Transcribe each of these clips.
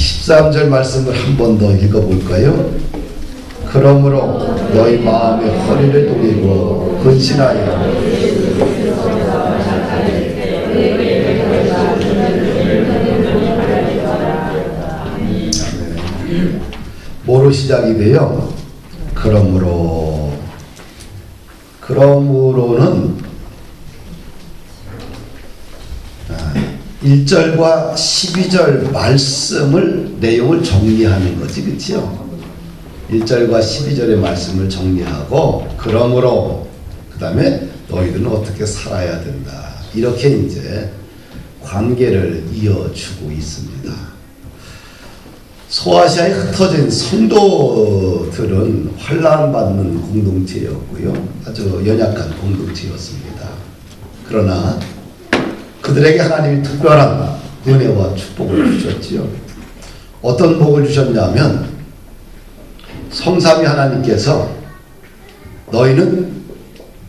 13절 말씀을 한 번 더 읽어볼까요? 그러므로 너희 마음의 허리를 동이고 근신하여 뭐로 시작이 돼요? 그러므로는 1절과 12절 말씀을 내용을 정리하는 거지, 그렇죠? 1절과 12절의 말씀을 정리하고 그러므로 그 다음에 너희들은 어떻게 살아야 된다, 이렇게 이제 관계를 이어주고 있습니다. 소아시아에 흩어진 성도들은 환난받는 공동체였고요, 아주 연약한 공동체였습니다. 그러나 그들에게 하나님이 특별한 은혜와 축복을 주셨지요. 어떤 복을 주셨냐면 성삼위 하나님께서 너희는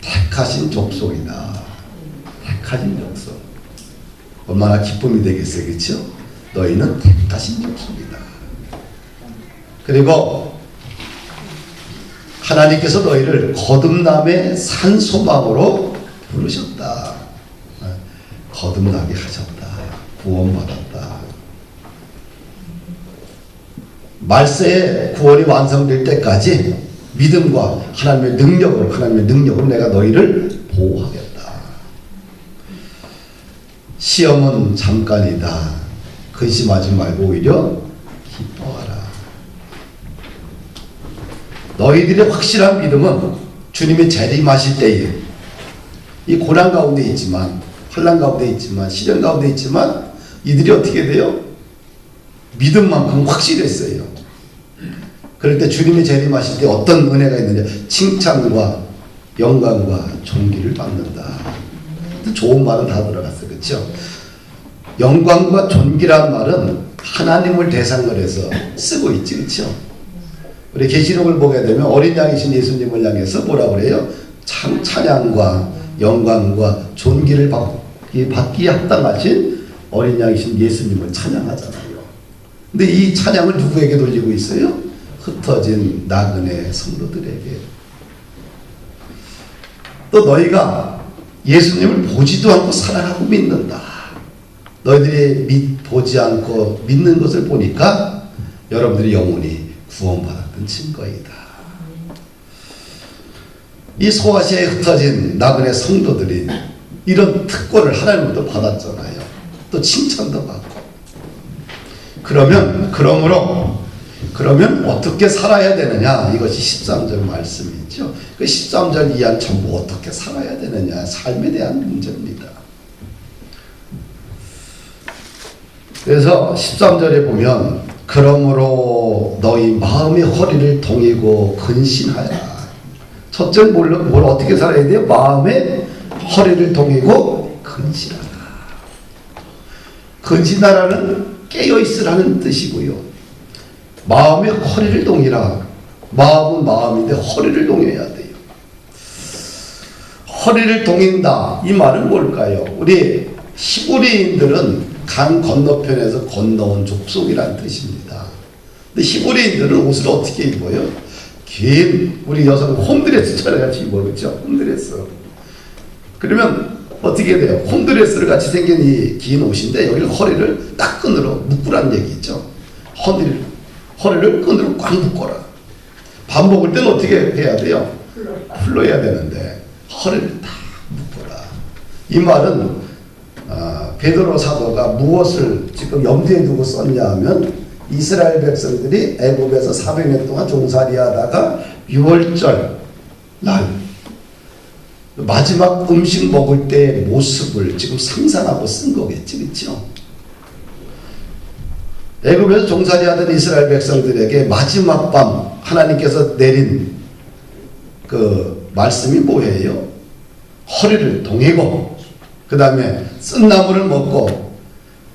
택하신 족속이다. 택하신 족속. 얼마나 기쁨이 되겠어요, 그렇죠? 너희는 택하신 족속이다. 그리고 하나님께서 너희를 거듭남의 산소망으로 부르셨다. 거듭나게 하셨다. 구원받았다. 말세에 구원이 완성될 때까지 믿음과 하나님의 능력으로 내가 너희를 보호하겠다. 시험은 잠깐이다. 근심하지 말고 오히려 기뻐하라. 너희들의 확실한 믿음은 주님이 재림하실 때에 이 고난 가운데 있지만, 환난 가운데 있지만, 시련 가운데 있지만 이들이 어떻게 돼요? 믿음만큼 확실했어요. 그럴 때 주님이 재림하실 때 어떤 은혜가 있느냐? 칭찬과 영광과 존귀를 받는다. 좋은 말은 다 들어갔어요, 그렇죠? 영광과 존귀란 말은 하나님을 대상으로 해서 쓰고 있지, 그렇죠? 우리 계시록을 보게 되면 어린 양이신 예수님을 향해서 뭐라고 그래요? 찬양과 영광과 존귀를 받기에 합당하신 어린 양이신 예수님을 찬양하잖아요. 근데 이 찬양을 누구에게 돌리고 있어요? 흩어진 나그네 성도들에게. 또 너희가 예수님을 보지도 않고 사랑하고 믿는다. 너희들이 보지 않고 믿는 것을 보니까 여러분들이 영혼이 구원받았던 증거이다. 이 소아시아에 흩어진 나그네 성도들이 이런 특권을 하나님부터 받았잖아요. 또 칭찬도 받고. 그러면 어떻게 살아야 되느냐? 이것이 13절 말씀이죠. 그 13절 이한 전부 어떻게 살아야 되느냐? 삶에 대한 문제입니다. 그래서 13절에 보면 그러므로 너희 마음의 허리를 동이고 근신하라. 첫째는 뭘 어떻게 살아야 돼요? 마음의 허리를 동이고 근신하라. 근신하라는 깨어있으라는 뜻이고요. 마음의 허리를 동이라. 마음은 마음인데 허리를 동여야 돼요. 허리를 동인다. 이 말은 뭘까요? 우리 히브리인들은 강 건너편에서 건너온 족속이라는 뜻입니다. 근데 히브리인들은 옷을 어떻게 입어요? 긴, 우리 여성 홈드레스처럼 같이 입어요. 그렇죠? 홈드레스. 그러면 어떻게 돼요? 홈드레스를 같이 생긴 이 긴 옷인데 여기를 허리를 딱 끈으로 묶으라는 얘기 있죠. 허리를 끈으로 꽉 묶어라. 밥 먹을 때는 어떻게 해야 돼요? 풀러야 되는데 허리를 딱 묶어라. 이 말은 베드로 사도가 무엇을 지금 염두에 두고 썼냐 하면 이스라엘 백성들이 애굽에서 400년 동안 종살이 하다가 6월절 날 마지막 음식 먹을 때의 모습을 지금 상상하고 쓴 거겠지, 그렇죠? 애굽에서 종살이 하던 이스라엘 백성들에게 마지막 밤 하나님께서 내린 그 말씀이 뭐예요? 허리를 동이고 그 다음에 쓴나물을 먹고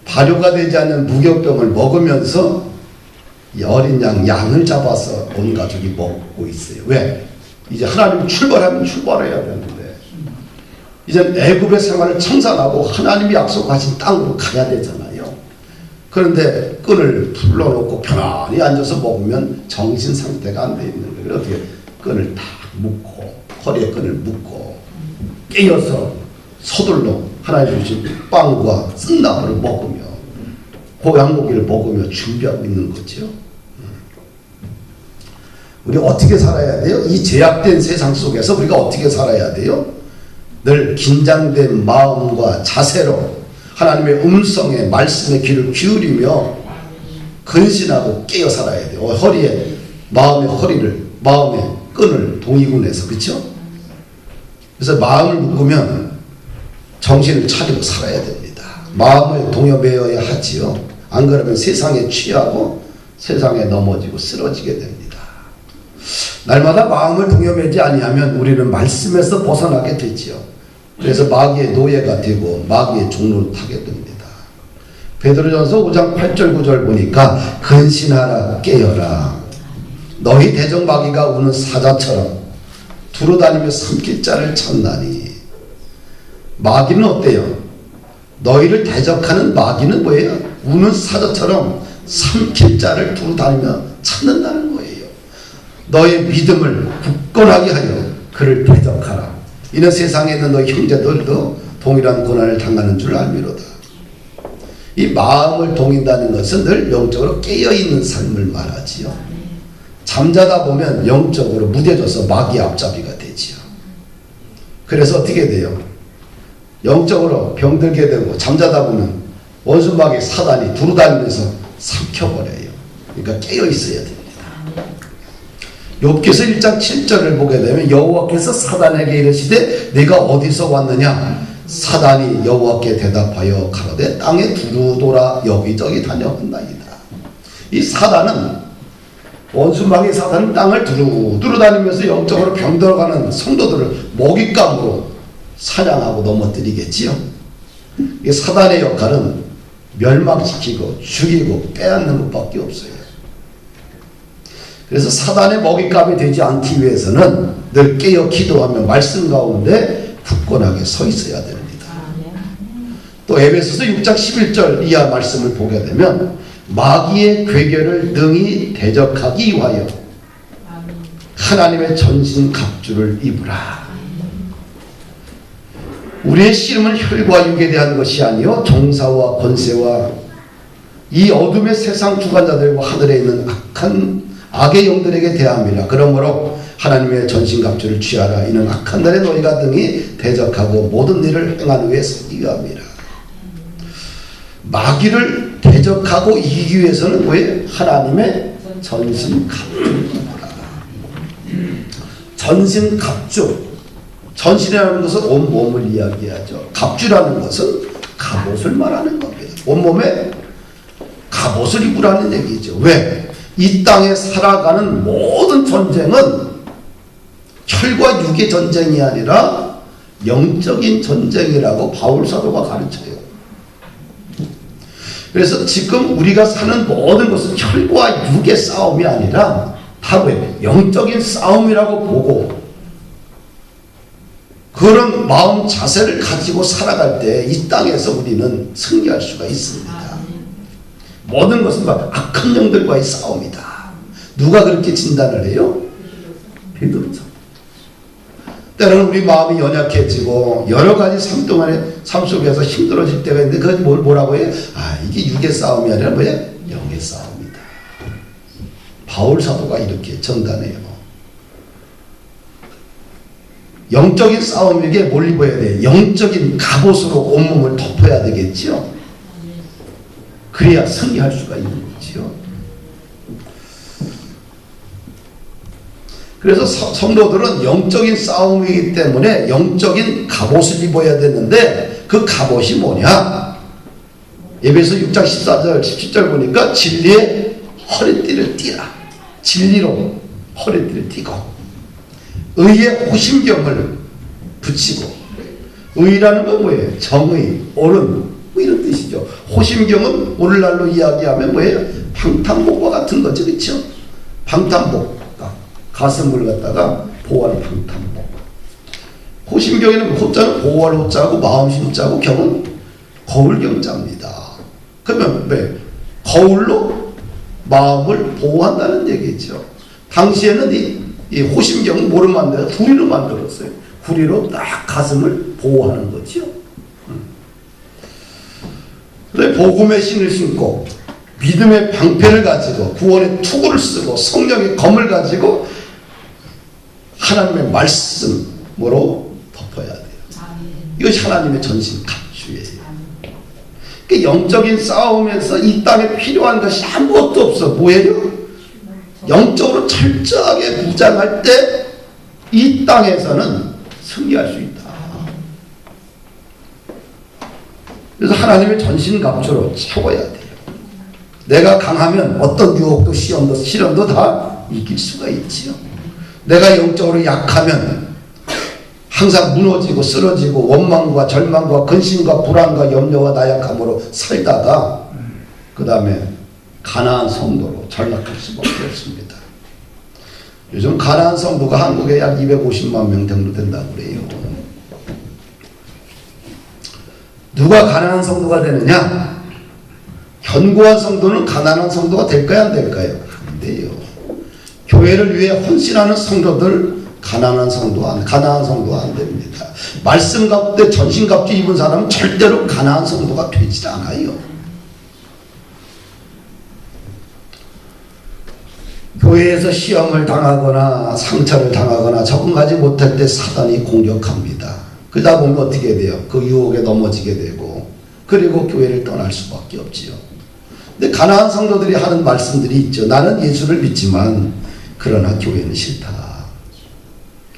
발효가 되지 않는 무교병을 먹으면서 이 어린 양을 잡아서 온 가족이 먹고 있어요. 왜? 이제 하나님 출발하면 출발해야 되는데 이제 애굽의 생활을 청산하고 하나님이 약속하신 땅으로 가야 되잖아요. 그런데 끈을 풀러놓고 편안히 앉아서 먹으면 정신 상태가 안 돼 있는 거예요. 그래서 어떻게 끈을 딱 묶고 허리에 끈을 묶고 깨어서 서둘러 하나님 주신 빵과 쓴나물을 먹으며 고양고기를 먹으며 준비하고 있는 거죠. 우리 어떻게 살아야 돼요? 이 제약된 세상 속에서 우리가 어떻게 살아야 돼요? 늘 긴장된 마음과 자세로 하나님의 음성에 말씀에 귀를 기울이며 근신하고 깨어 살아야 돼요. 허리에 마음의 끈을 동이군해서, 그렇죠? 그래서 마음을 묶으면 정신을 차리고 살아야 됩니다. 마음을 동여매어야 하지요. 안 그러면 세상에 취하고 세상에 넘어지고 쓰러지게 됩니다. 날마다 마음을 동여매지 아니하면 우리는 말씀에서 벗어나게 되지요. 그래서 마귀의 노예가 되고 마귀의 종로를 타게 됩니다. 베드로전서 5장 8절 9절 보니까 근신하라 깨어라. 너희 대적 마귀가 우는 사자처럼 두루다니며 삼킬 자를 찾나니. 마귀는 어때요? 너희를 대적하는 마귀는 뭐예요? 우는 사자처럼 삼킬 자를 두루다니며 찾는다는 거예요. 너의 믿음을 굳건하게 하여 그를 대적하라. 이는 세상에 있는 너희 형제들도 동일한 고난을 당하는 줄 알미로다. 이 마음을 동인다는 것은 늘 영적으로 깨어있는 삶을 말하지요. 잠자다 보면 영적으로 무뎌져서 마귀 앞잡이가 되지요. 그래서 어떻게 돼요? 영적으로 병들게 되고 잠자다 보면 원수 마귀 사단이 두루다니면서 삼켜버려요. 그러니까 깨어있어야 됩니다. 욥기서 1장 7절을 보게 되면 여호와께서 사단에게 이르시되 네가 어디서 왔느냐? 사단이 여호와께 대답하여 가로되 땅에 두루돌아 여기저기 다녀온나이다. 이 사단은 원수마귀 사단은 땅을 두루두루 다니면서 영적으로 병들어가는 성도들을 먹잇감으로 사냥하고 넘어뜨리겠지요. 이 사단의 역할은 멸망시키고 죽이고 빼앗는 것밖에 없어요. 그래서 사단의 먹잇감이 되지 않기 위해서는 늘 깨어 기도하며 말씀 가운데 굳건하게 서 있어야 됩니다. 또 에베소서 6장 11절 이하 말씀을 보게 되면 마귀의 괴결을 능히 대적하기 위하여 하나님의 전신 갑주를 입으라. 우리의 씨름은 혈과 육에 대한 것이 아니요 정사와 권세와 이 어둠의 세상 주관자들과 하늘에 있는 악의 영들에게 대함이라. 그러므로 하나님의 전신갑주를 취하라. 이는 악한 날에 너희가 등이 대적하고 모든 일을 행한 후에 서기 위함이라. 마귀를 대적하고 이기기 위해서는 왜? 하나님의 전신갑주를 입어라. 전신갑주. 전신이라는 것은 온몸을 이야기하죠. 갑주라는 것은 갑옷을 말하는 겁니다. 온몸에 갑옷을 입으라는 얘기죠. 왜? 이 땅에 살아가는 모든 전쟁은 혈과 육의 전쟁이 아니라 영적인 전쟁이라고 바울 사도가 가르쳐요. 그래서 지금 우리가 사는 모든 것은 혈과 육의 싸움이 아니라 바로 영적인 싸움이라고 보고 그런 마음 자세를 가지고 살아갈 때 이 땅에서 우리는 승리할 수가 있습니다. 모든 것은 악한 영들과의 싸움이다. 누가 그렇게 진단을 해요? 베드로죠. 때로는 우리 마음이 연약해지고 여러 가지 삶 속에서 힘들어질 때가 있는데 그건 뭐라고 해요? 이게 육의 싸움이 아니라 뭐예요? 영의 싸움이다. 바울 사도가 이렇게 전단해요. 영적인 싸움에게 뭘 입어야 돼요? 영적인 갑옷으로 온몸을 덮어야 되겠죠? 그래야 승리할 수가 있는 거지요. 그래서 성도들은 영적인 싸움이기 때문에 영적인 갑옷을 입어야 되는데 그 갑옷이 뭐냐? 에베소 6장 14절 17절 보니까 진리의 허리띠를 띠라. 진리로 허리띠를 띠고 의의 호심경을 붙이고, 의라는 건 뭐예요? 정의, 옳은 이런 뜻이죠. 호심경은 오늘날로 이야기하면 뭐예요? 방탄복과 같은 거죠. 그렇죠? 방탄복, 가슴을 갖다가 보호하는 방탄복. 호심경에는 호자는 보호할 호자고 마음 심자고 경은 거울경자입니다. 그러면 왜? 거울로 마음을 보호한다는 얘기죠. 당시에는 이 호심경은 뭐로 만들어요? 구리로 만들었어요. 구리로 딱 가슴을 보호하는 거죠. 그래서 복음의 신을 신고 믿음의 방패를 가지고 구원의 투구를 쓰고 성령의 검을 가지고 하나님의 말씀으로 덮어야 돼요. 이것이 하나님의 전신 갑주예요. 그러니까 영적인 싸움에서 이 땅에 필요한 것이 아무것도 없어. 뭐예요? 영적으로 철저하게 무장할 때 이 땅에서는 승리할 수 있다. 그래서 하나님의 전신 갑주로 채워야 돼요. 내가 강하면 어떤 유혹도 시련도 다 이길 수가 있지요. 내가 영적으로 약하면 항상 무너지고 쓰러지고 원망과 절망과 근심과 불안과 염려와 나약함으로 살다가 그 다음에 가나안 성도로 전락할 수밖에 없습니다. 요즘 가나안 성도가 한국에 약 250만 명 정도 된다고 그래요. 누가 가나안 성도가 되느냐? 견고한 성도는 가난한 성도가 될까요? 안 될까요? 안 돼요. 교회를 위해 헌신하는 성도들 가난한 성도 안 됩니다. 말씀 가운데 전신갑주 입은 사람은 절대로 가난한 성도가 되지 않아요. 교회에서 시험을 당하거나 상처를 당하거나 적응하지 못할 때 사단이 공격합니다. 그러다 보면 어떻게 돼요? 그 유혹에 넘어지게 되고 그리고 교회를 떠날 수밖에 없지요. 근데 가난한 성도들이 하는 말씀들이 있죠. 나는 예수를 믿지만 그러나 교회는 싫다.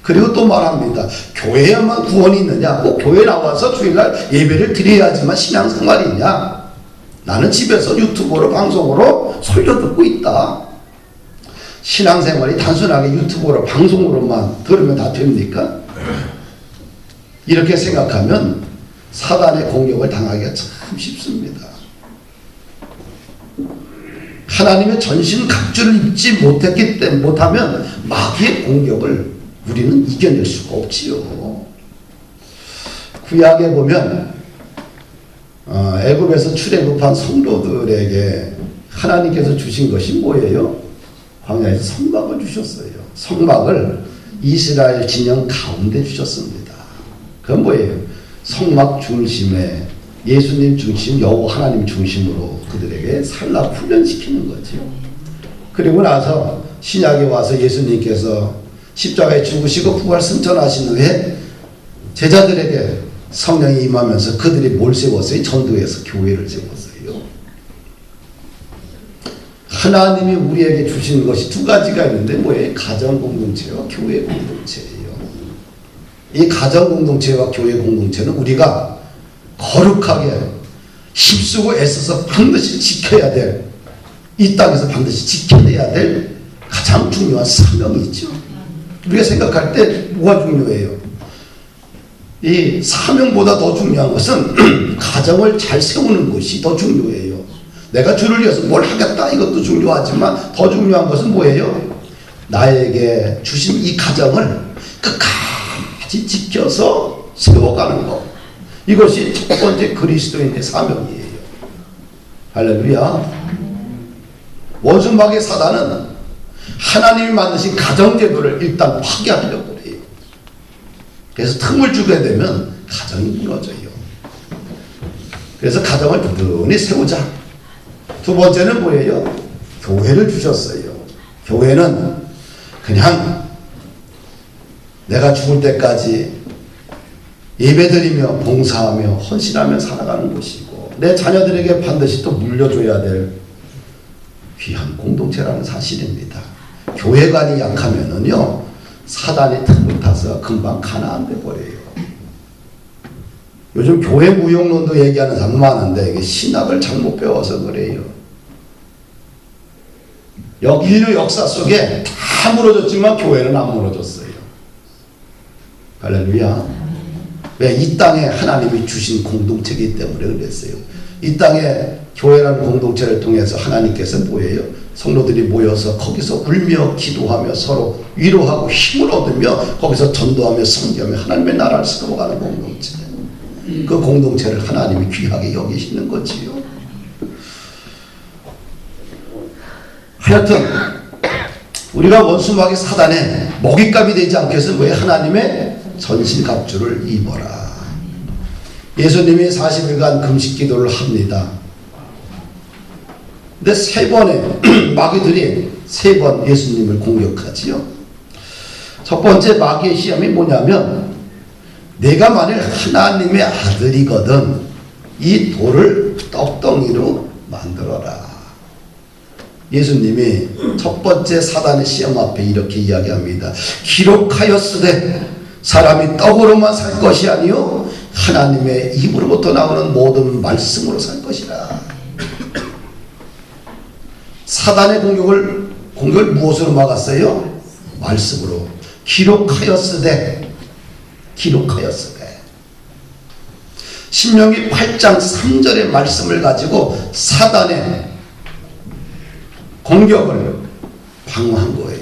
그리고 또 말합니다. 교회에만 구원이 있느냐? 꼭 교회 나와서 주일날 예배를 드려야지만 신앙생활이 있냐? 나는 집에서 유튜브로 방송으로 설교 듣고 있다. 신앙생활이 단순하게 유튜브로 방송으로만 들으면 다 됩니까? 이렇게 생각하면 사단의 공격을 당하기가 참 쉽습니다. 하나님의 전신 갑주를 입지 못하면 마귀의 공격을 우리는 이겨낼 수가 없지요. 구약에 보면 애굽에서 출애굽한 성도들에게 하나님께서 주신 것이 뭐예요? 광야에서 성막을 주셨어요. 성막을 이스라엘 진영 가운데 주셨습니다. 그건 뭐예요? 성막 중심에 예수님 중심, 여호와 하나님 중심으로 그들에게 살라 훈련시키는 거죠. 그리고 나서 신약에 와서 예수님께서 십자가에 죽으시고 부활 승천하신 후에 제자들에게 성령이 임하면서 그들이 뭘 세웠어요? 전도해서 교회를 세웠어요. 하나님이 우리에게 주신 것이 두 가지가 있는데 뭐예요? 가정 공동체와 교회 공동체예요. 이 가정 공동체와 교회 공동체는 우리가 거룩하게 힘쓰고 애써서 반드시 지켜야 될, 이 땅에서 반드시 지켜내야 될 가장 중요한 사명이 있죠. 우리가 생각할 때 뭐가 중요해요? 이 사명보다 더 중요한 것은 가정을 잘 세우는 것이 더 중요해요. 내가 주를 위해서 뭘 하겠다 이것도 중요하지만 더 중요한 것은 뭐예요? 나에게 주신 이 가정을 끝까지 지켜서 세워가는 것. 이것이 첫 번째 그리스도인의 사명이에요. 할렐루야. 원수마귀 사단은 하나님이 만드신 가정제도를 일단 파괴하려고 해요. 그래서 틈을 주게 되면 가정이 무너져요. 그래서 가정을 부지런히 세우자. 두 번째는 뭐예요? 교회를 주셨어요. 교회는 그냥 내가 죽을 때까지 예배드리며 봉사하며 헌신하며 살아가는 곳이고 내 자녀들에게 반드시 또 물려줘야 될 귀한 공동체라는 사실입니다. 교회관이 약하면은요 사단이 틈을 타서 금방 가나안 돼 버려요. 요즘 교회 무용론도 얘기하는 사람 많은데 이게 신학을 잘못 배워서 그래요. 인류 역사 속에 다 무너졌지만 교회는 안 무너졌어요. 할렐루야. 왜? 이 땅에 하나님이 주신 공동체이기 때문에 그랬어요. 이 땅에 교회라는 공동체를 통해서 하나님께서 뭐예요? 성도들이 모여서 거기서 울며 기도하며 서로 위로하고 힘을 얻으며 거기서 전도하며 섬기며 하나님의 나라를 세워가는 공동체. 그 공동체를 하나님이 귀하게 여기시는 거지요. 하여튼 우리가 원수마귀 사단의 먹잇감이 되지 않기 위해서 왜 하나님의 전신갑주를 입어라. 예수님이 40일간 금식 기도를 합니다. 근데 세 번의 마귀들이 세 번 예수님을 공격하지요. 첫 번째 마귀의 시험이 뭐냐면, 내가 만일 하나님의 아들이거든 이 돌을 떡덩이로 만들어라. 예수님이 첫 번째 사단의 시험 앞에 이렇게 이야기합니다. 기록하였으되 사람이 떡으로만 살 것이 아니요 하나님의 입으로부터 나오는 모든 말씀으로 살 것이라. 사단의 공격을 무엇으로 막았어요? 말씀으로. 기록하였으되 신명기 8장 3절의 말씀을 가지고 사단의 공격을 방어한 거예요.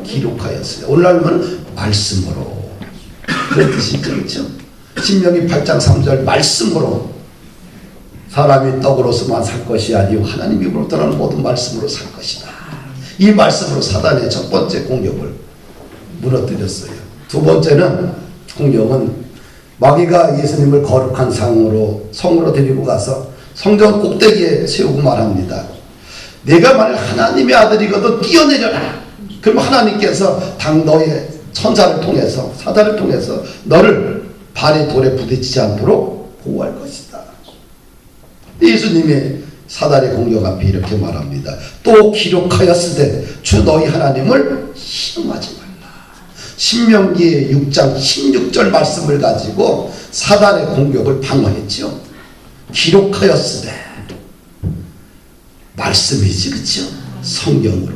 기록하였으되, 오늘날은 말씀으로, 그런 뜻이죠. 그렇죠? 신명기 8장 3절 말씀으로, 사람이 떡으로서만 살 것이 아니요 하나님 입으로부터 나오는 모든 말씀으로 살 것이다. 이 말씀으로 사단의 첫 번째 공격을 무너뜨렸어요. 두 번째는 공격은 마귀가 예수님을 거룩한 성으로 데리고 가서 성전 꼭대기에 세우고 말합니다. 내가 만일 하나님의 아들이거든 뛰어내려라. 그러면 하나님께서 당 너의 천사를 통해서, 사단을 통해서 너를 발이 돌에 부딪히지 않도록 보호할 것이다. 예수님이 사단의 공격 앞에 이렇게 말합니다. 또 기록하였으되 주 너희 하나님을 시험하지 말라. 신명기 6장 16절 말씀을 가지고 사단의 공격을 방어했죠. 기록하였으되, 말씀이지, 그렇죠? 성경으로.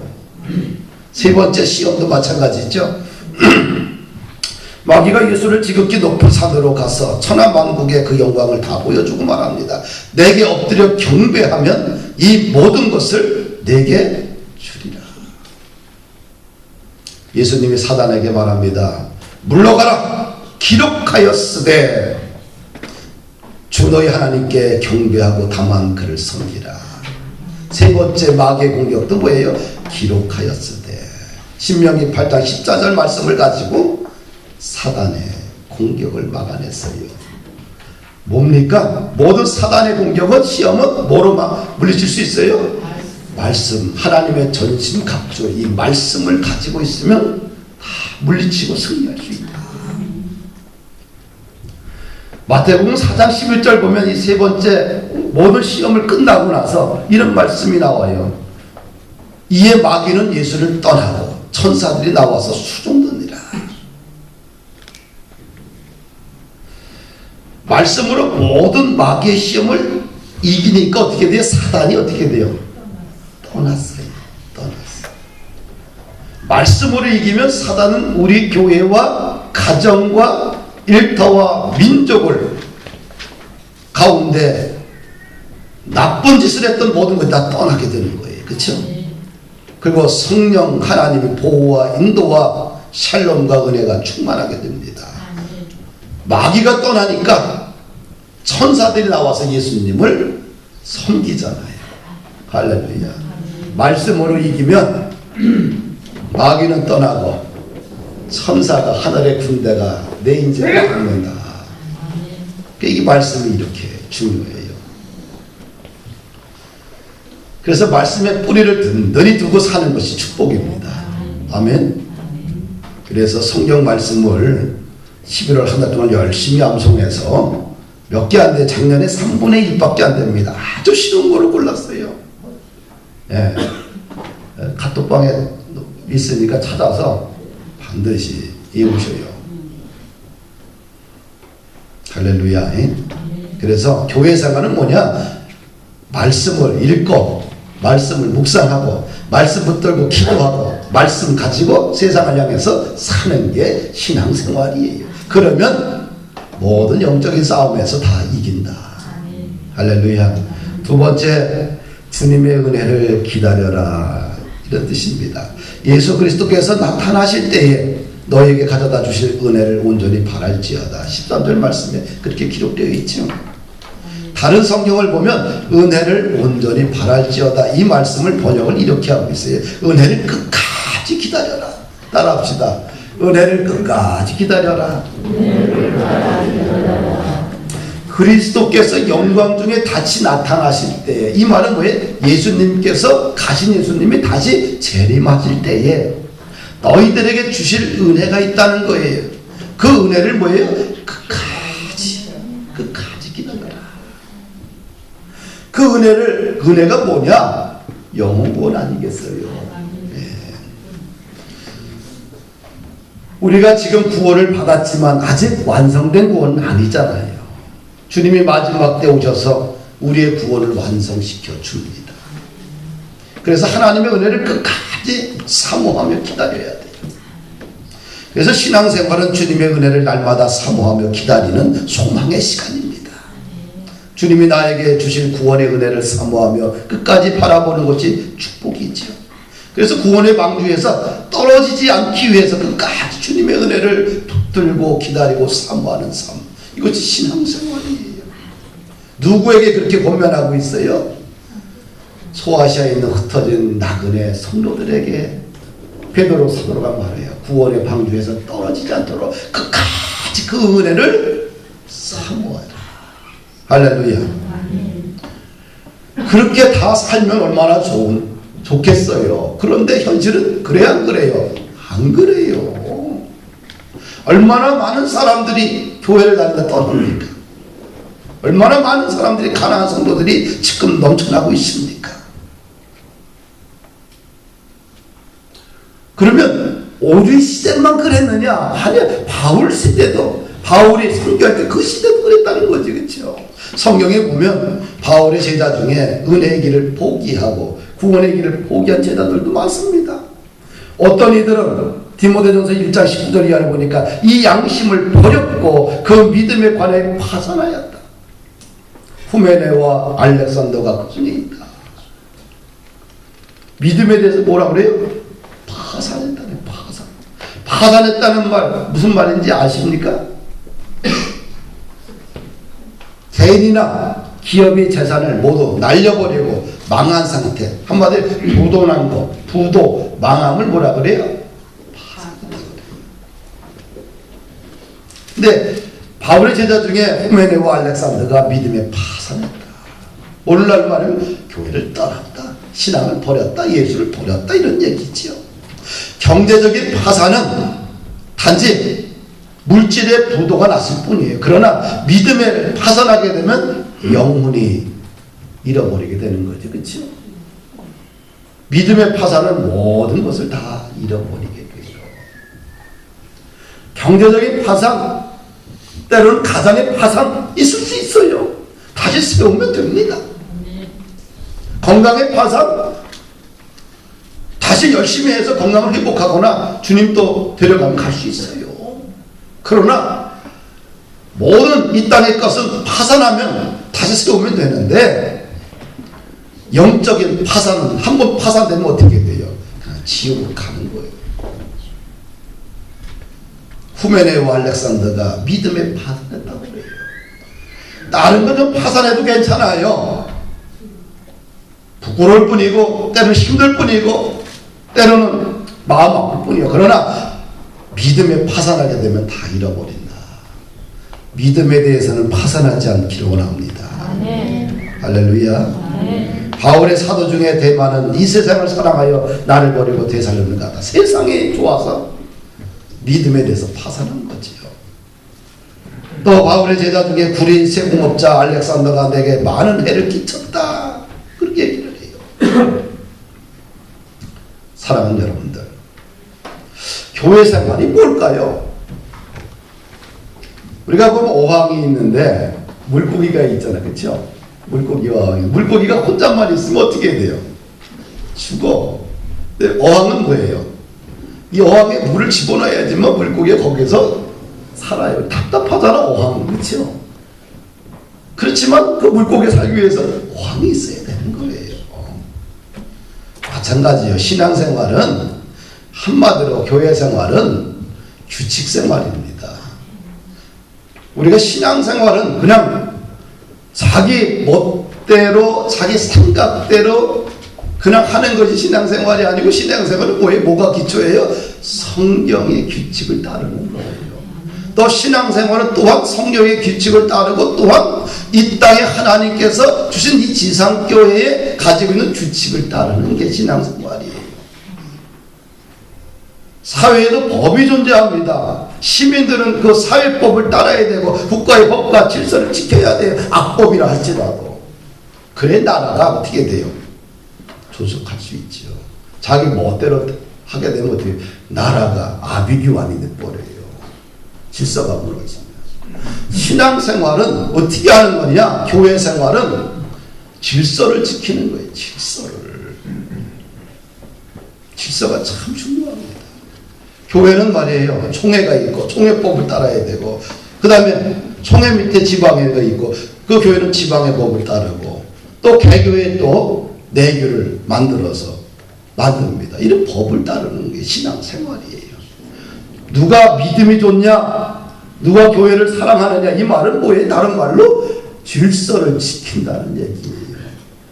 세 번째 시험도 마찬가지죠. 마귀가 예수를 지극히 높은 산으로 가서 천하만국의 그 영광을 다 보여주고 말합니다. 내게 엎드려 경배하면 이 모든 것을 내게 주리라. 예수님이 사단에게 말합니다. 물러가라. 기록하였으되 주 너희 하나님께 경배하고 다만 그를 섬기라. 세 번째 마귀의 공격도 뭐예요? 기록하였으되. 신명기 8장 14절 말씀을 가지고 사단의 공격을 막아냈어요. 뭡니까? 모든 사단의 공격은, 시험은 뭐로 물리칠 수 있어요? 말씀. 하나님의 전신갑주, 이 말씀을 가지고 있으면 다 물리치고 승리할 수 있다. 마태복음 4장 11절 보면 이 세 번째 모든 시험을 끝나고 나서 이런 말씀이 나와요. 이에 마귀는 예수를 떠나고 천사들이 나와서 수종드니라. 말씀으로 모든 마귀의 시험을 이기니까 어떻게 돼요? 사단이 어떻게 돼요? 떠났어요. 말씀으로 이기면 사단은 우리 교회와 가정과 일터와 민족을 가운데 나쁜 짓을 했던 모든 것이 다 떠나게 되는 거예요. 그렇죠? 그리고 성령 하나님의 보호와 인도와 샬롬과 은혜가 충만하게 됩니다. 마귀가 떠나니까 천사들이 나와서 예수님을 섬기잖아요. 할렐루야. 말씀으로 이기면 마귀는 떠나고 천사가, 하늘의 군대가 내 인재를 받는다. 이 말씀이 이렇게 중요해요. 그래서 말씀의 뿌리를 든든히 두고 사는 것이 축복입니다. 아멘. 그래서 성경 말씀을 11월 한 달 동안 열심히 암송해서 몇 개 안 돼. 작년에 3분의 1밖에 안 됩니다. 아주 쉬운 거를 골랐어요. 예. 카톡방에 있으니까 찾아서 반드시 외우셔요. 할렐루야. 그래서 교회 생활은 뭐냐? 말씀을 읽고, 말씀을 묵상하고, 말씀 붙들고 기도하고, 말씀 가지고 세상을 향해서 사는 게 신앙생활이에요. 그러면 모든 영적인 싸움에서 다 이긴다. 할렐루야. 두 번째, 주님의 은혜를 기다려라. 이런 뜻입니다. 예수 그리스도께서 나타나실 때에 너에게 가져다 주실 은혜를 온전히 바랄지어다. 13절 말씀에 그렇게 기록되어 있죠. 다른 성경을 보면 은혜를 온전히 바랄지어다 이 말씀을 번역을 이렇게 하고 있어요. 은혜를 끝까지 기다려라. 따라합시다. 은혜를 끝까지 기다려라. 그리스도께서 영광 중에 다시 나타나실 때에, 이 말은 뭐예요? 예수님께서 가신 예수님이 다시 재림하실 때에 너희들에게 주실 은혜가 있다는 거예요. 그 은혜를 뭐예요? 끝까지 기다려라. 그 은혜가 뭐냐? 영원 아니겠어요? 네. 우리가 지금 구원을 받았지만 아직 완성된 구원은 아니잖아요. 주님이 마지막 때 오셔서 우리의 구원을 완성시켜 줍니다. 그래서 하나님의 은혜를 끝까지 사모하며 기다려야 돼요. 그래서 신앙생활은 주님의 은혜를 날마다 사모하며 기다리는 소망의 시간입니다. 주님이 나에게 주실 구원의 은혜를 사모하며 끝까지 바라보는 것이 축복이죠. 그래서 구원의 방주에서 떨어지지 않기 위해서 끝까지 주님의 은혜를 붙들고 기다리고 사모하는 삶, 이것이 신앙생활이에요. 누구에게 그렇게 권면하고 있어요? 소아시아에 있는 흩어진 나그네 성도들에게 베드로 사도가 말해요. 구원의 방주에서 떨어지지 않도록 끝까지 그 은혜를 사모하라. 할렐루야. 그렇게 다 살면 얼마나 좋겠어요. 그런데 현실은 그래야 안 그래요? 안 그래요. 얼마나 많은 사람들이 교회를 다니다 떠납니까? 얼마나 많은 사람들이, 가난한 성도들이 지금 넘쳐나고 있습니까? 그러면 우리 시대만 그랬느냐? 아니야. 바울 시대도, 바울이 선교할 때 그 시대도 그랬다는 거지, 그렇죠? 성경에 보면 바울의 제자 중에 은혜의 길을 포기하고 구원의 길을 포기한 제자들도 많습니다. 어떤 이들은 디모데전서 1장 19절 이하를 보니까 이 양심을 버렸고 그 믿음에 관해 파산하였다. 후메네와 알렉산더가 그 중에 있다. 믿음에 대해서 뭐라 그래요? 파산했다네. 파산했다는 말 무슨 말인지 아십니까? 개인이나 기업의 재산을 모두 날려버리고 망한 상태, 한마디로 부도난 거, 부도, 망함을 뭐라 그래요? 근데 바울의 제자 중에 후메네와 알렉산더가 믿음에 파산했다. 오늘날 말하면 교회를 떠났다, 신앙을 버렸다, 예수를 버렸다, 이런 얘기지요. 경제적인 파산은 단지 물질의 부도가 났을 뿐이에요. 그러나 믿음에 파산하게 되면 영혼이 잃어버리게 되는 거죠. 그렇죠? 믿음의 파산은 모든 것을 다 잃어버리게 돼요. 경제적인 파산, 때로는 가정의 파산 있을 수 있어요. 다시 세우면 됩니다. 건강의 파산, 다시 열심히 해서 건강을 회복하거나 주님 또 데려가면 갈 수 있어요. 그러나 모든 이 땅의 것은 파산하면 다시 세우면 되는데, 영적인 파산은 한번 파산되면 어떻게 돼요? 그냥 지옥으로 가는 거예요. 후메네와 알렉산더가 믿음에 파산했다고 그래요. 다른 건 좀 파산해도 괜찮아요. 부끄러울 뿐이고 때로는 힘들 뿐이고 때로는 마음 아플 뿐이에요. 그러나 믿음에 파산하게 되면 다 잃어버린다. 믿음에 대해서는 파산하지 않기를 원합니다. 아멘. 할렐루야. 아멘. 바울의 사도 중에 대마는 이 세상을 사랑하여 나를 버리고 되살려는 가다. 세상이 좋아서 믿음에 대해서 파산한 거지요. 또 바울의 제자 중에 구리 세공업자 알렉산더가 내게 많은 해를 끼쳤다, 그렇게 얘기를 해요. 사랑하는 여러분들, 교회 생활이 뭘까요? 우리가 보면 어항이 있는데 물고기가 있잖아, 그렇죠? 물고기와 어항이, 물고기가 혼잣말 있으면 어떻게 돼요? 죽어. 근데 어항은 뭐예요? 이 어항에 물을 집어넣어야지만 물고기가 거기서 살아요. 답답하잖아, 어항은. 그렇죠? 그렇지만 그 물고기가 살기 위해서 어항이 있어야 되는 거예요. 마찬가지예요. 신앙생활은, 한마디로 교회생활은 규칙생활입니다. 우리가 신앙생활은 그냥 자기 멋대로 자기 생각대로 그냥 하는 것이 신앙생활이 아니고 신앙생활은 뭐가 기초예요? 성경의 규칙을 따르는 거예요. 또 신앙생활은 또한 성경의 규칙을 따르고 또한 이 땅에 하나님께서 주신 이 지상교회에 가지고 있는 규칙을 따르는 게 신앙생활이에요. 사회에도 법이 존재합니다. 시민들은 그 사회법을 따라야 되고 국가의 법과 질서를 지켜야 돼요. 악법이라 할지라도. 그래 나라가 어떻게 돼요? 조속할 수 있죠. 자기 멋대로 하게 되면 어떻게 나라가 아비규환이 돼버려요. 질서가 무너집니다. 신앙생활은 어떻게 하는 거냐? 교회생활은 질서를 지키는 거예요. 질서가 참 중요합니다. 교회는 말이에요. 총회가 있고 총회법을 따라야 되고 그 다음에 총회 밑에 지방회가 있고 그 교회는 지방의 법을 따르고 또 개교에 또 내교를 만듭니다. 이런 법을 따르는 게 신앙생활이에요. 누가 믿음이 좋냐? 누가 교회를 사랑하느냐? 이 말은 뭐예요? 다른 말로 질서를 지킨다는 얘기예요.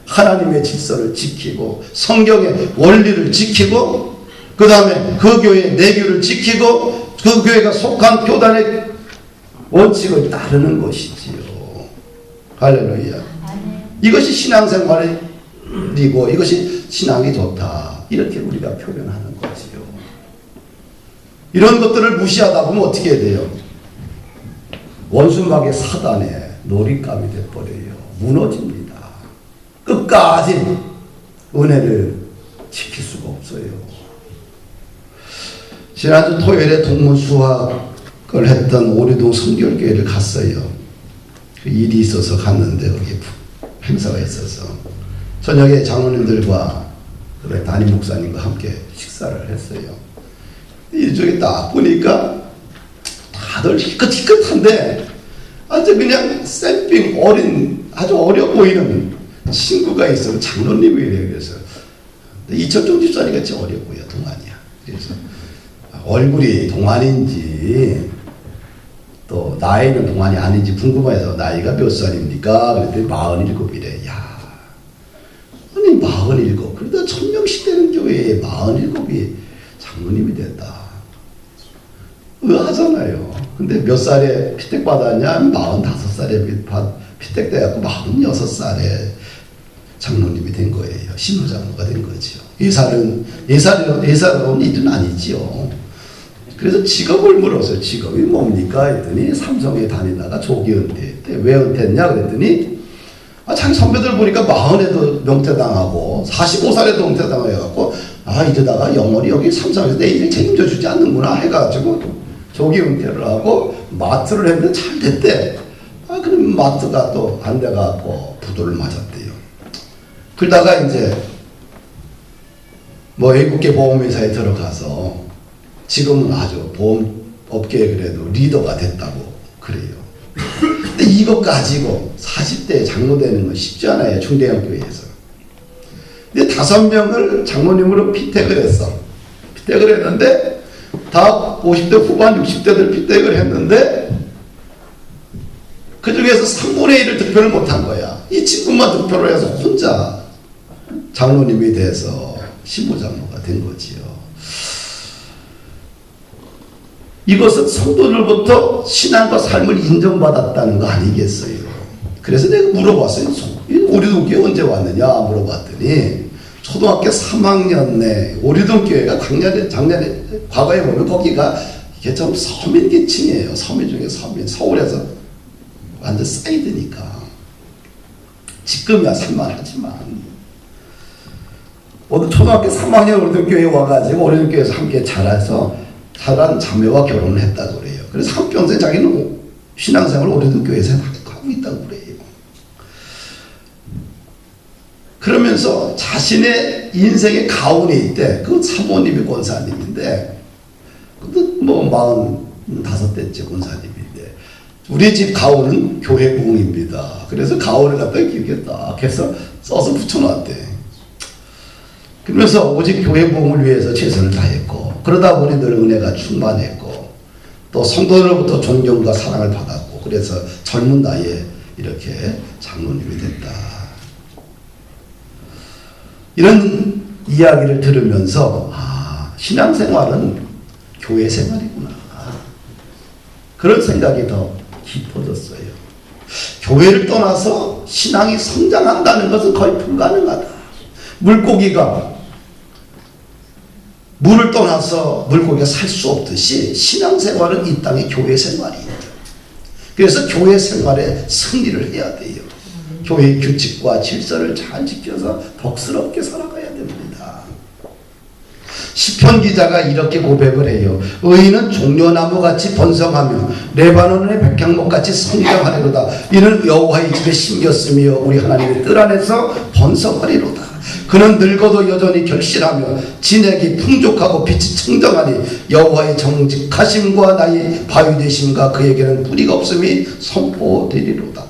하나님의 질서를 지키고 성경의 원리를 지키고 그 다음에 그 교회의 내교를 지키고 그 교회가 속한 교단의 원칙을 따르는 것이지요. 할렐루야. 이것이 신앙생활이고 이것이 신앙이 좋다. 이렇게 우리가 표현하는 거지요. 이런 것들을 무시하다 보면 어떻게 돼요? 원수막의 사단의 놀잇감이 돼버려요. 무너집니다. 끝까지 은혜를 지킬 수가 없어요. 지난주 토요일에 동문수학을 했던 오류동 성결교회를 갔어요. 그 일이 있어서 갔는데 거기 행사가 있어서 저녁에 장로님들과 담임 목사님과 함께 식사를 했어요. 이쪽에 딱 보니까 다들 희끗희끗한데 아주 그냥 쌤빙 어린 아주 어려 보이는 친구가 있어요. 장로님이래요. 그래서 이철종 집사님 같이 어려 보여. 동안이야. 그래서 얼굴이 동안인지 또 나이는 동안이 아닌지 궁금해서 나이가 몇 살입니까? 그랬더니 47이래. 야, 아니 47. 그래도 1000명씩 되는 교회에 47이 장로님이 됐다. 의아하잖아요. 근데 몇 살에 피택 받았냐? 45살에 피택 돼갖고 46살에 장로님이 된 거예요. 신부장로가 된 거죠. 예사로운 일은 아니지요. 그래서 직업을 물었어요. 직업이 뭡니까? 했더니 삼성에 다니다가 조기 은퇴했대. 왜 은퇴했냐? 그랬더니 자기 선배들 보니까 40에도 명퇴당하고 45살에도 은퇴당해갖고 이러다가 영원히 여기 삼성에서 내 인생 책임져 주지 않는구나 해가지고 조기 은퇴를 하고 마트를 했는데 잘 됐대. 그럼 마트가 또 안 돼갖고 부도를 맞았대요. 그러다가 이제 외국계 보험회사에 들어가서 지금은 아주 보험업계에 그래도 리더가 됐다고 그래요. 근데 이거 가지고 40대에 장로 되는 건 쉽지 않아요. 중대형 교회에서. 근데 5명을 장로님으로 피택을 했어. 피택을 했는데 다 50대 후반 60대들 피택을 했는데 그 중에서 3분의 1을 득표를 못한 거야. 이 친구만 득표를 해서 혼자 장로님이 돼서 신부장로가 된 거지요. 이것은 성도들부터 신앙과 삶을 인정받았다는 거 아니겠어요? 그래서 내가 물어봤어요. 오리동 교회 언제 왔느냐 물어봤더니 초등학교 3학년 내 오리동 교회가 작년에 과거에 보면 거기가 이게 좀 서민계층이에요. 서민 중에 서민. 서울에서 완전 사이드니까. 지금이야 살만하지만 오늘 초등학교 3학년 오리동 교회에 와가지고 오리동 교회에서 함께 자란 자매와 결혼을 했다고 그래요. 그래서 한평생 자기는 신앙생활을 오리동 교회에서 하고 있다고 그래요. 그러면서 자신의 인생의 가운에 있대. 그 사모님이 권사님인데, 뭐 45대째 권사님인데, 우리 집 가오는 교회 부흥입니다. 그래서 가오를 갖다 이렇게 딱 해서 써서 붙여놨대. 그러면서 오직 교회 부흥을 위해서 최선을 다했고, 그러다 보니 늘 은혜가 충만했고, 또 성도들로부터 존경과 사랑을 받았고, 그래서 젊은 나이에 이렇게 장로님이 됐다. 이런 이야기를 들으면서 신앙생활은 교회 생활이구나. 그런 생각이 더 깊어졌어요. 교회를 떠나서 신앙이 성장한다는 것은 거의 불가능하다. 물고기가 물을 떠나서 물고기가 살 수 없듯이 신앙생활은 이 땅의 교회 생활이에요. 그래서 교회 생활에 승리를 해야 돼요. 교회의 규칙과 질서를 잘 지켜서 덕스럽게 살아가야 됩니다. 시편 기자가 이렇게 고백을 해요. 의인은 종려나무같이 번성하며 레바논의 백향목같이 성장하리로다. 이는 여호와의 집에 심겼으며 우리 하나님의 뜰 안에서 번성하리로다. 그는 늙어도 여전히 결실하며 진액이 풍족하고 빛이 청정하니 여호와의 정직하심과 나의 바위 되심과 그에게는 뿌리가 없음이 선포되리로다.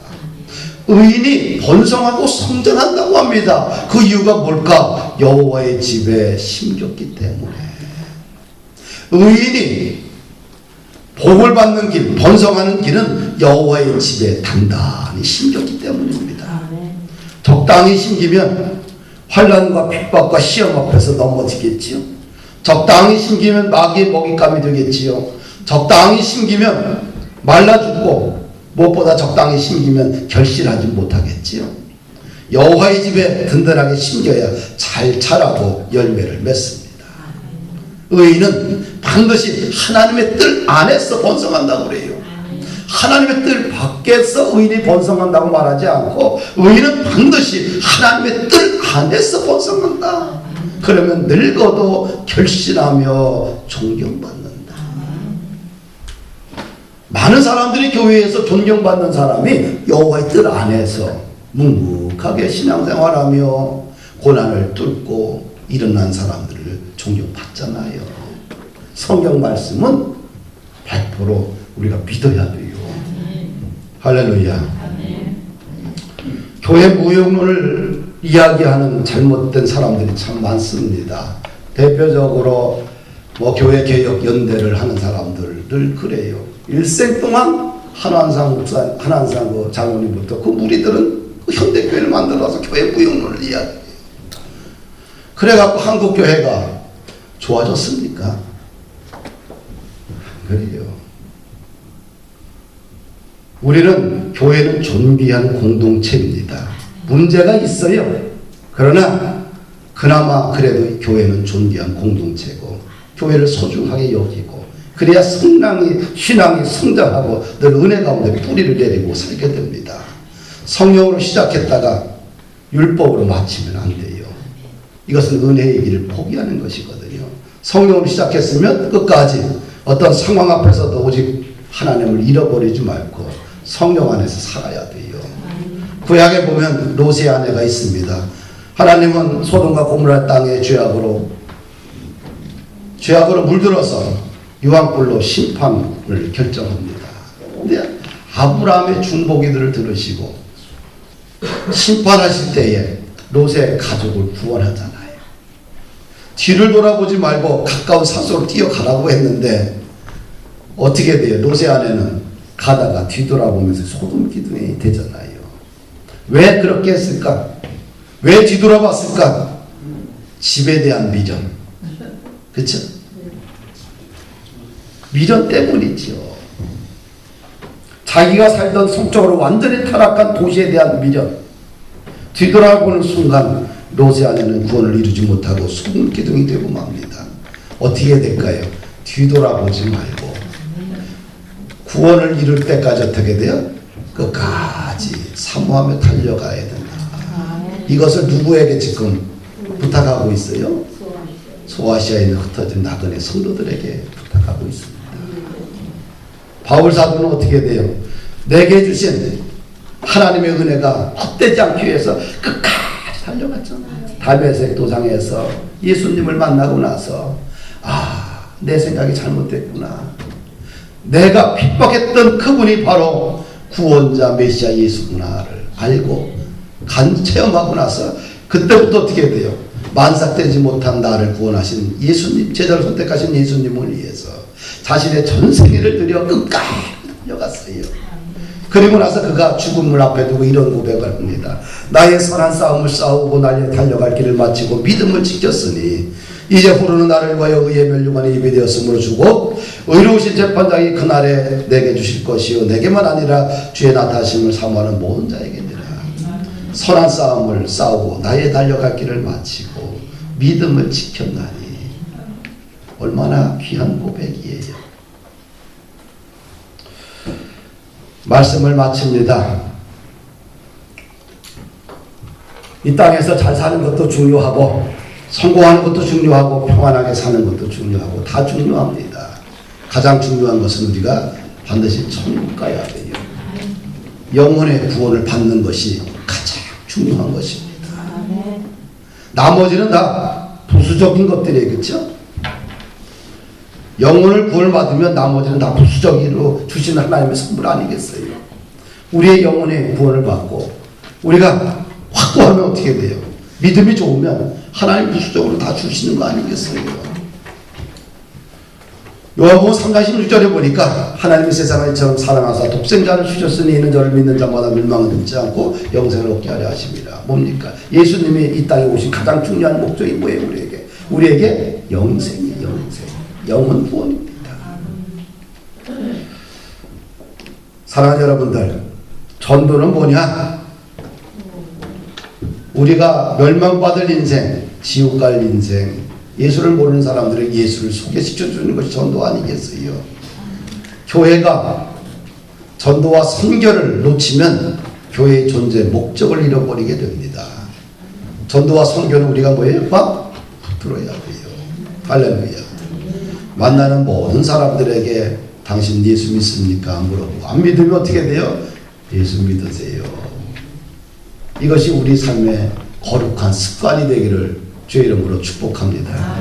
의인이 번성하고 성장한다고 합니다. 그 이유가 뭘까? 여호와의 집에 심겼기 때문에. 의인이 복을 받는 길, 번성하는 길은 여호와의 집에 단단히 심겼기 때문입니다. 적당히 심기면 환난과 핍박과 시험 앞에서 넘어지겠지요. 적당히 심기면 마귀의 먹잇감이 되겠지요. 적당히 심기면 말라 죽고 무엇보다 적당히 심기면 결실하지 못하겠지요. 여호와의 집에 든든하게 심겨야 잘 자라고 열매를 맺습니다. 의인은 반드시 하나님의 뜰 안에서 번성한다고 그래요. 하나님의 뜰 밖에서 의인이 번성한다고 말하지 않고 의인은 반드시 하나님의 뜰 안에서 번성한다. 그러면 늙어도 결실하며 존경받는다. 많은 사람들이 교회에서 존경받는 사람이 여호와의 뜰 안에서 묵묵하게 신앙생활하며 고난을 뚫고 일어난 사람들을 존경받잖아요. 성경 말씀은 100% 우리가 믿어야 돼요. 할렐루야. 교회 무용론을 이야기하는 잘못된 사람들이 참 많습니다. 대표적으로 교회 개혁 연대를 하는 사람들을 그래요. 일생 동안 한환상 목사, 한환상 그 장로님부터 그 무리들은 그 현대교회를 만들어서 교회 무용론을 이야기해요. 그래갖고 한국교회가 좋아졌습니까? 그래요. 우리는 교회는 존귀한 공동체입니다. 문제가 있어요. 그러나 그나마 그래도 교회는 존귀한 공동체고 교회를 소중하게 여기고 그래야 신앙이 성장하고 늘 은혜 가운데 뿌리를 내리고 살게 됩니다. 성령으로 시작했다가 율법으로 마치면 안 돼요. 이것은 은혜의 길을 포기하는 것이거든요. 성령으로 시작했으면 끝까지 어떤 상황 앞에서도 오직 하나님을 잃어버리지 말고 성령 안에서 살아야 돼요. 구약에 보면 롯의 아내가 있습니다. 하나님은 소돔과 고모라 땅의 죄악으로 물들어서 유황불로 심판을 결정합니다. 근데 아브라함의 중보기들을 들으시고 심판하실 때에 롯의 가족을 구원하잖아요. 뒤를 돌아보지 말고 가까운 산속으로 뛰어가라고 했는데 어떻게 돼요? 롯의 아내는 가다가 뒤돌아보면서 소돔 기둥이 되잖아요. 왜 그렇게 했을까? 왜 뒤돌아봤을까? 집에 대한 미련. 그렇죠? 미련 때문이죠. 자기가 살던 성적으로 완전히 타락한 도시에 대한 미련. 뒤돌아보는 순간 롯의 아내는 구원을 이루지 못하고 소금 기둥이 되고 맙니다. 어떻게 될까요? 뒤돌아보지 말고 구원을 이룰 때까지 어떻게 돼요? 끝까지 사모하며 달려가야 된다. 이것을 누구에게 지금 부탁하고 있어요? 소아시아에 있는 흩어진 나그네 성도들에게 부탁하고 있습니다. 바울 사도는 어떻게 돼요? 내게 주신 하나님의 은혜가 헛되지 않기 위해서 끝까지 달려갔잖아요. 다메섹 도상에서 예수님을 만나고 나서 내 생각이 잘못됐구나. 내가 핍박했던 그분이 바로 구원자 메시아 예수구나를 알고 체험하고 나서 그때부터 어떻게 돼요? 만삭되지 못한 나를 구원하신 예수님, 제자를 선택하신 예수님을 위해서 자신의 전 생애를 들여 끝까지 달려갔어요. 그리고 나서 그가 죽음을 앞에 두고 이런 고백을 합니다. 나의 선한 싸움을 싸우고 달려갈 길을 마치고 믿음을 지켰으니 이제 후로는 나를 위하여 의의 멸류관이 입이 되었으므로 주고 의로우신 재판장이 그날에 내게 주실 것이요 내게만 아니라 주의 나타나심을 사모하는 모든 자에게니라. 선한 싸움을 싸우고 나의 달려갈 길을 마치고 믿음을 지켰나니 얼마나 귀한 고백이에요. 말씀을 마칩니다. 이 땅에서 잘 사는 것도 중요하고 성공하는 것도 중요하고 평안하게 사는 것도 중요하고 다 중요합니다. 가장 중요한 것은 우리가 반드시 천국 가야 돼요. 영혼의 구원을 받는 것이 가장 중요한 것입니다. 나머지는 다 부수적인 것들이에요. 그렇죠? 영혼을 구원을 받으면 나머지는 다 부수적으로 주시는 하나님의 선물 아니겠어요? 우리의 영혼의 구원을 받고 우리가 확고하면 어떻게 돼요? 믿음이 좋으면 하나님 부수적으로 다 주시는 거 아니겠어요? 요한복음 3장 16절에 보니까 하나님이 세상을 이처럼 사랑하사 독생자를 주셨으니 이는 저를 믿는 자마다 멸망을 듣지 않고 영생을 얻게 하려 하십니다. 뭡니까? 예수님이 이 땅에 오신 가장 중요한 목적이 뭐예요? 우리에게 영생이에요. 영생. 영혼 구원입니다. 사랑하는 여러분들, 전도는 뭐냐? 우리가 멸망받을 인생, 지옥 갈 인생, 예수를 모르는 사람들에게 예수를 소개시켜주는 것이 전도 아니겠어요? 교회가 전도와 선교를 놓치면 교회의 존재 목적을 잃어버리게 됩니다. 전도와 선교는 우리가 뭐예요? 막 들어야 돼요. 할렐루야. 만나는 모든 사람들에게 당신 예수 믿습니까? 물어보고 안 믿으면 어떻게 돼요? 예수 믿으세요. 이것이 우리 삶의 거룩한 습관이 되기를 주의 이름으로 축복합니다.